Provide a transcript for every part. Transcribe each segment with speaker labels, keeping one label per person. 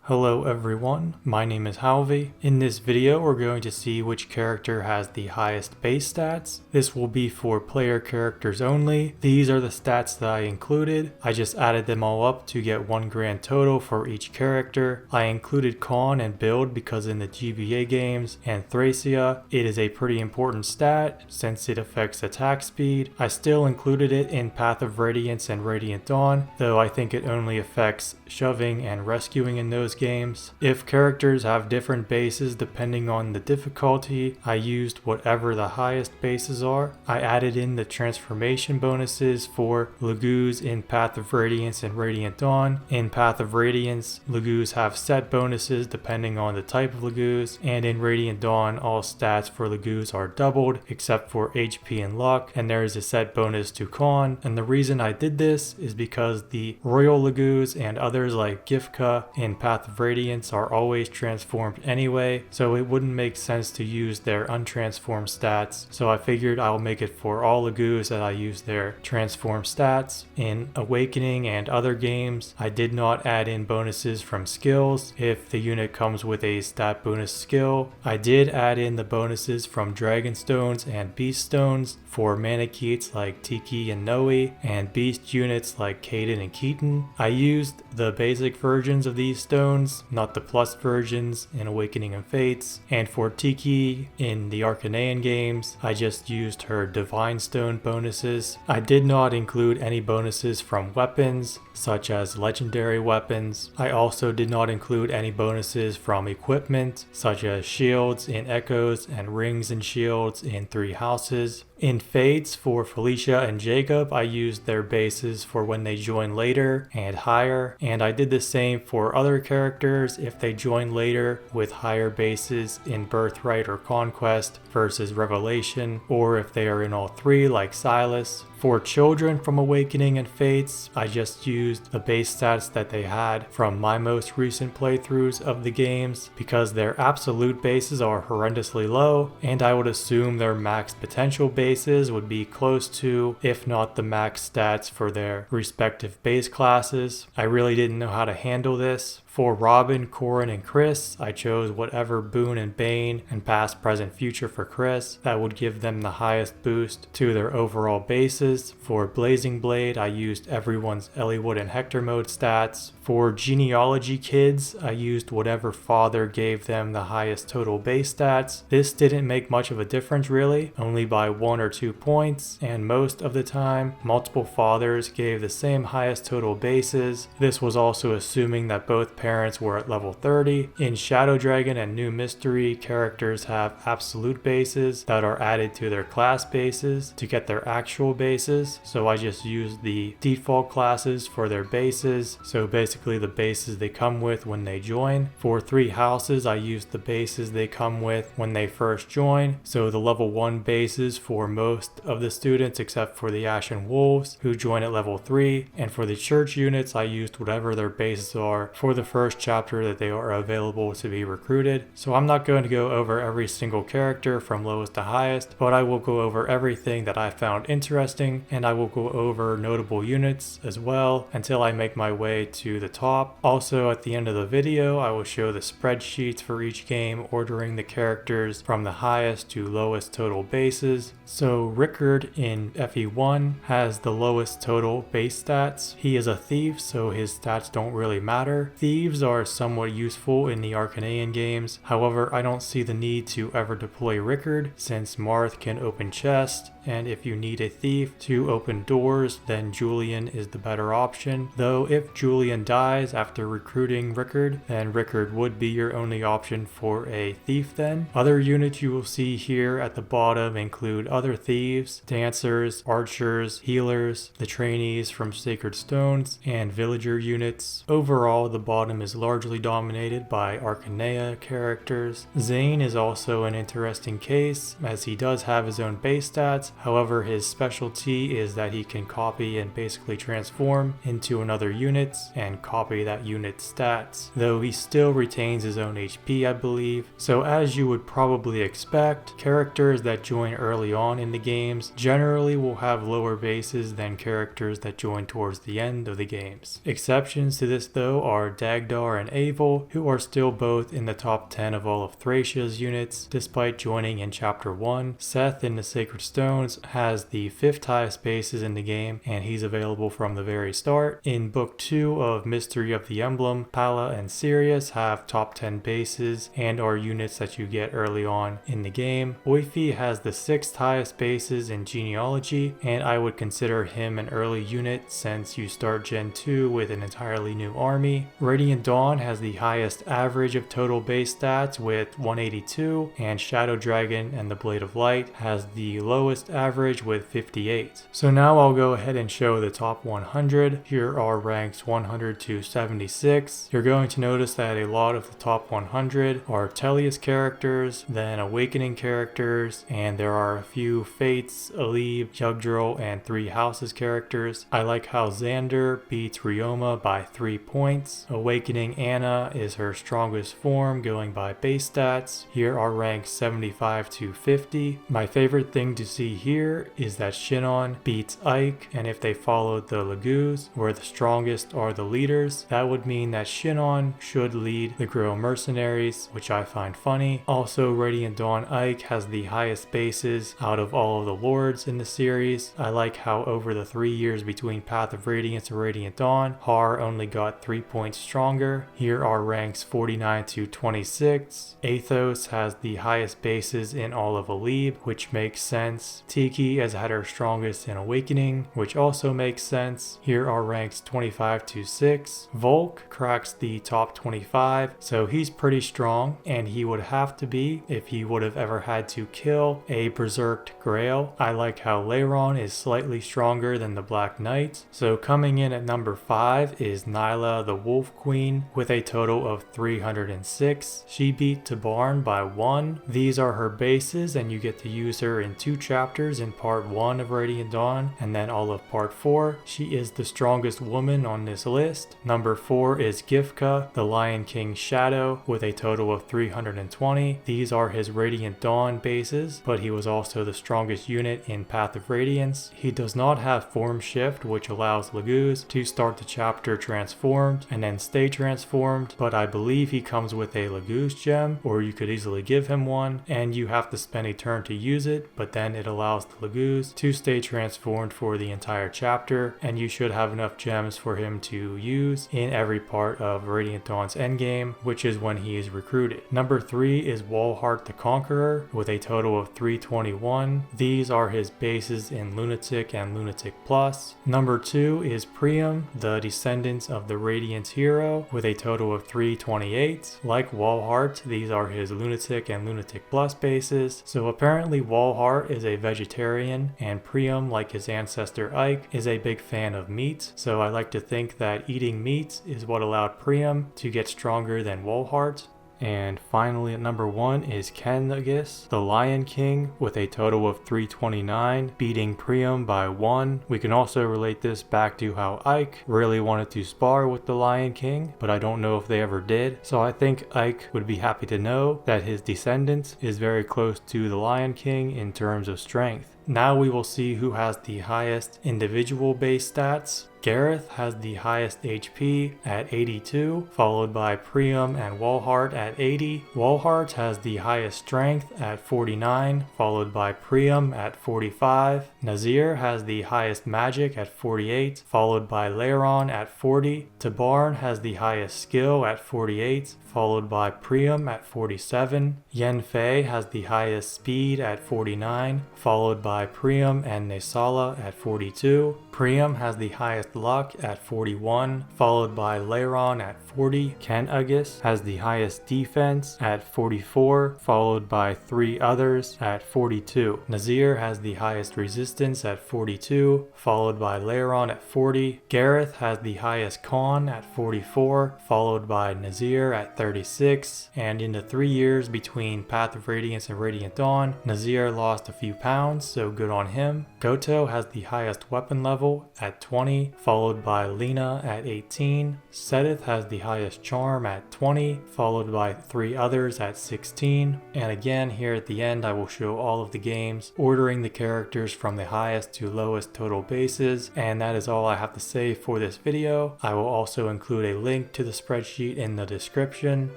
Speaker 1: Hello everyone, my name is Halvey. In this video we're going to see which character has the highest base stats. This will be for player characters only. These are the stats that I included. I just added them all up to get one grand total for each character. I included Con and Build because in the GBA games and Thracia it is a pretty important stat since it affects attack speed. I still included it in Path of Radiance and Radiant Dawn, though I think it only affects shoving and rescuing in those games. If characters have different bases depending on the difficulty, I used whatever the highest bases are. I added in the transformation bonuses for Lagoos in Path of Radiance and Radiant Dawn. In Path of Radiance, Lagoos have set bonuses depending on the type of Lagoos, and in Radiant Dawn all stats for Lagoos are doubled except for HP and luck, and there is a set bonus to Con. And the reason I did this is because the Royal Lagoos and others like Gifka in Path of Radiance are always transformed anyway, so it wouldn't make sense to use their untransformed stats, so I figured I'll make it for all Lagoos that I use their transform stats. In Awakening and other games, I did not add in bonuses from skills if the unit comes with a stat bonus skill. I did add in the bonuses from Dragon Stones and Beast Stones for Manicheets like Tiki and Noe, and Beast units like Kaden and Keaton. I used the basic versions of these stones, not the plus versions in Awakening and Fates. And for Tiki in the Arcanean games, I just used her Divine Stone bonuses. I did not include any bonuses from weapons, such as legendary weapons. I also did not include any bonuses from equipment, such as shields in Echoes and rings and shields in Three Houses. In Fates, for Felicia and Jacob, I used their bases for when they join later and higher, and I did the same for other characters if they join later with higher bases in Birthright or Conquest versus Revelation, or if they are in all three like Silas. For children from Awakening and Fates, I just used the base stats that they had from my most recent playthroughs of the games because their absolute bases are horrendously low, and I would assume their max potential bases would be close to, if not the max stats for their respective base classes. I really didn't know how to handle this. For Robin, Corin, and Chris, I chose whatever Boone and Bane and past, present, future for Chris that would give them the highest boost to their overall bases. For Blazing Blade, I used everyone's Eliwood and Hector mode stats. For Genealogy Kids, I used whatever father gave them the highest total base stats. This didn't make much of a difference really, only by 1 or 2 points, and most of the time, multiple fathers gave the same highest total bases. This was also assuming that both parents were at level 30. In Shadow Dragon and New Mystery, characters have absolute bases that are added to their class bases to get their actual bases, so I just used the default classes for their bases, so basically the bases they come with when they join. For Three Houses, I used the bases they come with when they first join, so the level 1 bases for most of the students except for the Ashen Wolves who join at level 3, and for the church units I used whatever their bases are for the first chapter that they are available to be recruited. So I'm not going to go over every single character from lowest to highest, but I will go over everything that I found interesting, and I will go over notable units as well until I make my way to the top. Also at the end of the video I will show the spreadsheets for each game, ordering the characters from the highest to lowest total bases. So Rickard in FE1 has the lowest total base stats. He is a thief, so his stats don't really matter. Thieves are somewhat useful in the Arcanean games, however I don't see the need to ever deploy Rickard since Marth can open chests, and if you need a thief to open doors then Julian is the better option, though if Julian dies after recruiting Rickard then Rickard would be your only option for a thief then. Other units you will see here at the bottom include other thieves, dancers, archers, healers, the trainees from Sacred Stones, and villager units. Overall the bottom is largely dominated by Arcanea characters. Zane is also an interesting case as he does have his own base stats, stats. However, his specialty is that he can copy and basically transform into another unit and copy that unit's stats, though he still retains his own HP, I believe. So as you would probably expect, characters that join early on in the games generally will have lower bases than characters that join towards the end of the games. Exceptions to this though are Dagdar and Avel, who are still both in the top 10 of all of Thracia's units, despite joining in Chapter 1. Seth in the Sacred Stones has the 5th highest bases in the game, and he's available from the very start. In Book 2 of Mystery of the Emblem, Pala and Sirius have top 10 bases and are units that you get early on in the game. Oifi has the 6th highest bases in Genealogy, and I would consider him an early unit since you start Gen 2 with an entirely new army. Radiant Dawn has the highest average of total base stats with 182, and Shadow Dragon and the Blade of Light has the lowest average with 58. So now I'll go ahead and show the top 100. Here are ranks 100 to 76. You're going to notice that a lot of the top 100 are Tellius characters, then Awakening characters, and there are a few Fates, Alib, Yugdrail, and 3 Houses characters. I like how Xander beats Ryoma by 3 points. Awakening Anna is her strongest form going by base stats. Here are ranks 75 to 50. My favorite thing to see here is that Shinon beats Ike, and if they followed the Lagoos, where the strongest are the leaders, that would mean that Shinon should lead the Grill Mercenaries, which I find funny. Also, Radiant Dawn Ike has the highest bases out of all of the lords in the series. I like how over the 3 years between Path of Radiance and Radiant Dawn, Har only got 3 points stronger. Here are ranks 49 to 26. Athos has the highest bases in all of Alib, which makes sense. Tiki has had her strongest in Awakening, which also makes sense. Here are ranks 25 to 6. Volk cracks the top 25, so he's pretty strong, and he would have to be if he would have ever had to kill a berserked Grail. I like how Leiron is slightly stronger than the Black Knight. So coming in at number 5 is Nyla the Wolf Queen with a total of 306. She beat Tabarn by 1. These are her bases, and you get to use her in 2 chapters in part 1 of Radiant Dawn and then all of part 4. She is the strongest woman on this list. Number 4 is Gifka, the Lion King Shadow, with a total of 320. These are his Radiant Dawn bases, but he was also the strongest unit in Path of Radiance. He does not have Form Shift, which allows Lagoos to start the chapter transformed and then stay transformed, but I believe he comes with a Lagoos gem, or you could easily give him one, and you have to spend a turn to use it, but then it allows the Lagoos to stay transformed for the entire chapter, and you should have enough gems for him to use in every part of Radiant Dawn's endgame, which is when he is recruited. Number 3 is Walhart the Conqueror with a total of 321. These are his bases in Lunatic and Lunatic Plus. Number 2 is Priam, the Descendants of the Radiant Hero, with a total of 328. Like Walhart, these are his Lunatic and Lunatic Plus bases. So apparently Walhart is a vegetarian, and Priam, like his ancestor Ike, is a big fan of meat. So I like to think that eating meat is what allowed Priam to get stronger than Walhart. And finally at number 1 is Kenagis, the Lion King, with a total of 329, beating Priam by 1. We can also relate this back to how Ike really wanted to spar with the Lion King, but I don't know if they ever did. So I think Ike would be happy to know that his descendant is very close to the Lion King in terms of strength. Now we will see who has the highest individual base stats. Gareth has the highest HP at 82, followed by Priam and Walhart at 80. Walhart has the highest strength at 49, followed by Priam at 45. Nazir has the highest magic at 48, followed by Leiron at 40. Tabarn has the highest skill at 48, followed by Priam at 47. Yenfei has the highest speed at 49, followed by Priam and Nesala at 42. Priam has the highest luck at 41, followed by Leiron at 40. Kenagis has the highest defense at 44, followed by 3 others at 42. Nazir has the highest resistance at 42, followed by Leiron at 40. Gareth has the highest con at 44, followed by Nazir at 36. And in the 3 years between Path of Radiance and Radiant Dawn, Nazir lost a few pounds, so good on him. Goto has the highest weapon level at 20, followed by Lina at 18. Sedith has the highest charm at 20, followed by 3 others at 16. And again, here at the end I will show all of the games, ordering the characters from the highest to lowest total bases, and that is all I have to say for this video. I will also include a link to the spreadsheet in the description.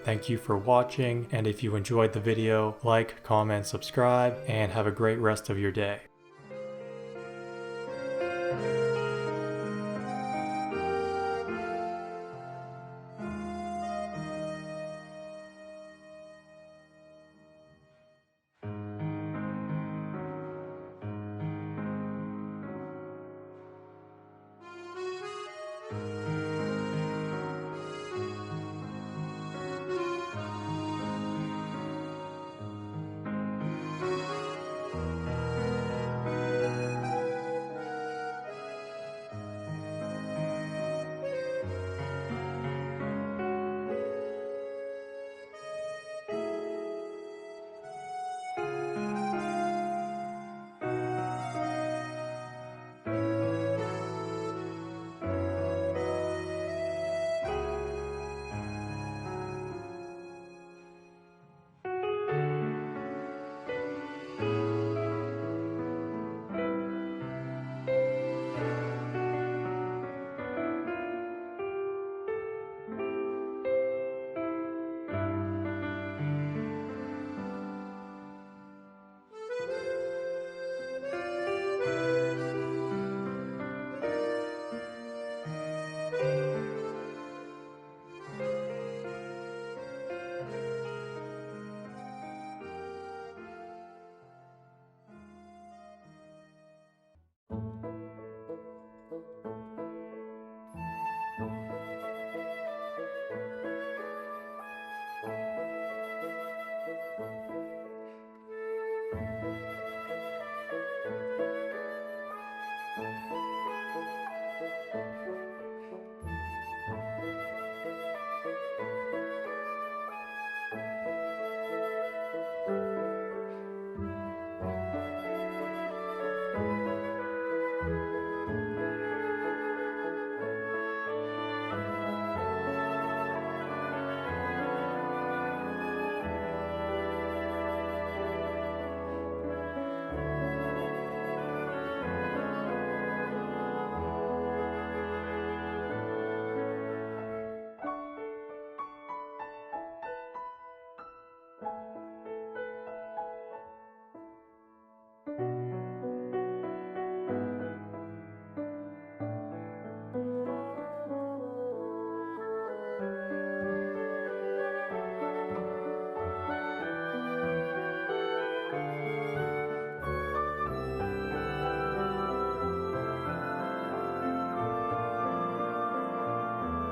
Speaker 1: Thank you for watching, and if you enjoyed the video, like, comment, subscribe, and have a great rest of your day.